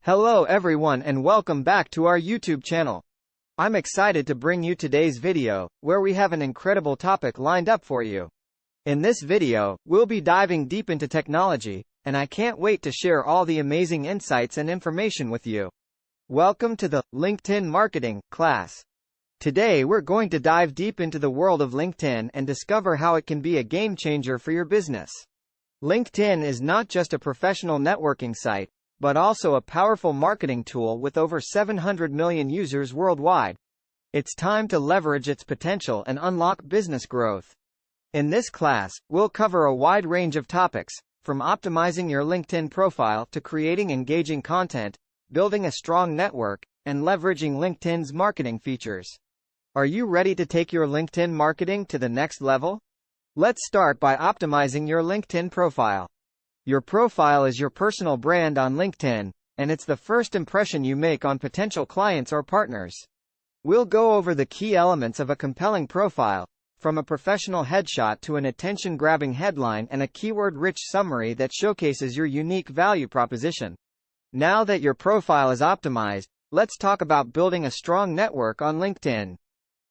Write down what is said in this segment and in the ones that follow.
Hello everyone and welcome back to our YouTube channel. I'm excited to bring you today's video, where we have an incredible topic lined up for you. In this video, we'll be diving deep into technology, and I can't wait to share all the amazing insights and information with you. Welcome to the LinkedIn Marketing class. Today we're going to dive deep into the world of LinkedIn and discover how it can be a game changer for your business. LinkedIn is not just a professional networking site, but also a powerful marketing tool with over 700 million users worldwide. It's time to leverage its potential and unlock business growth. In this class, we'll cover a wide range of topics, from optimizing your LinkedIn profile to creating engaging content, building a strong network, and leveraging LinkedIn's marketing features. Are you ready to take your LinkedIn marketing to the next level? Let's start by optimizing your LinkedIn profile. Your profile is your personal brand on LinkedIn, and it's the first impression you make on potential clients or partners. We'll go over the key elements of a compelling profile, from a professional headshot to an attention-grabbing headline and a keyword-rich summary that showcases your unique value proposition. Now that your profile is optimized, let's talk about building a strong network on LinkedIn.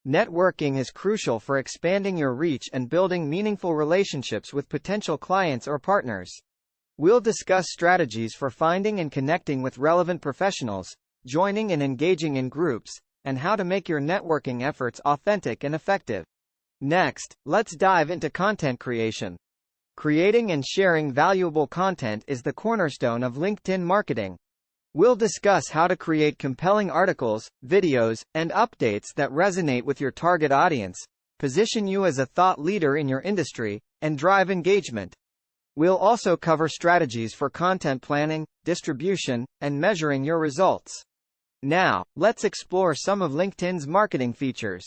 Networking is crucial for expanding your reach and building meaningful relationships with potential clients or partners. We'll discuss strategies for finding and connecting with relevant professionals, joining and engaging in groups, and how to make your networking efforts authentic and effective. Next, let's dive into content creation. Creating and sharing valuable content is the cornerstone of LinkedIn marketing. We'll discuss how to create compelling articles, videos, and updates that resonate with your target audience, position you as a thought leader in your industry, and drive engagement. We'll also cover strategies for content planning, distribution, and measuring your results. Now, let's explore some of LinkedIn's marketing features.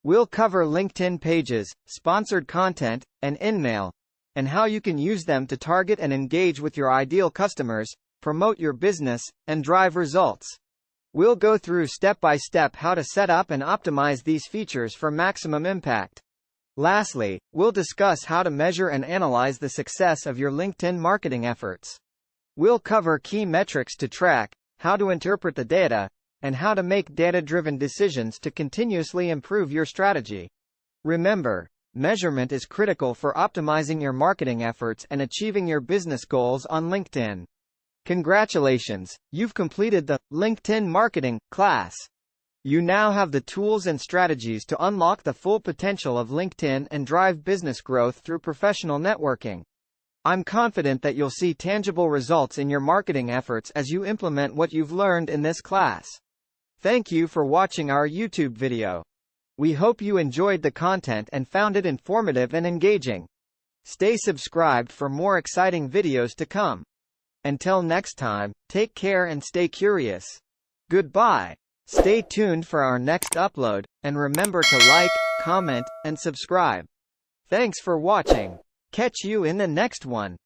We'll cover LinkedIn pages, sponsored content, and InMail, and how you can use them to target and engage with your ideal customers, promote your business, and drive results. We'll go through step-by-step how to set up and optimize these features for maximum impact. Lastly, we'll discuss how to measure and analyze the success of your LinkedIn marketing efforts. We'll cover key metrics to track, how to interpret the data, and how to make data-driven decisions to continuously improve your strategy. Remember, measurement is critical for optimizing your marketing efforts and achieving your business goals on LinkedIn. Congratulations, you've completed the LinkedIn Marketing class. You now have the tools and strategies to unlock the full potential of LinkedIn and drive business growth through professional networking. I'm confident that you'll see tangible results in your marketing efforts as you implement what you've learned in this class. Thank you for watching our YouTube video. We hope you enjoyed the content and found it informative and engaging. Stay subscribed for more exciting videos to come. Until next time, take care and stay curious. Goodbye. Stay tuned for our next upload, and remember to like, comment, and subscribe. Thanks for watching. Catch you in the next one.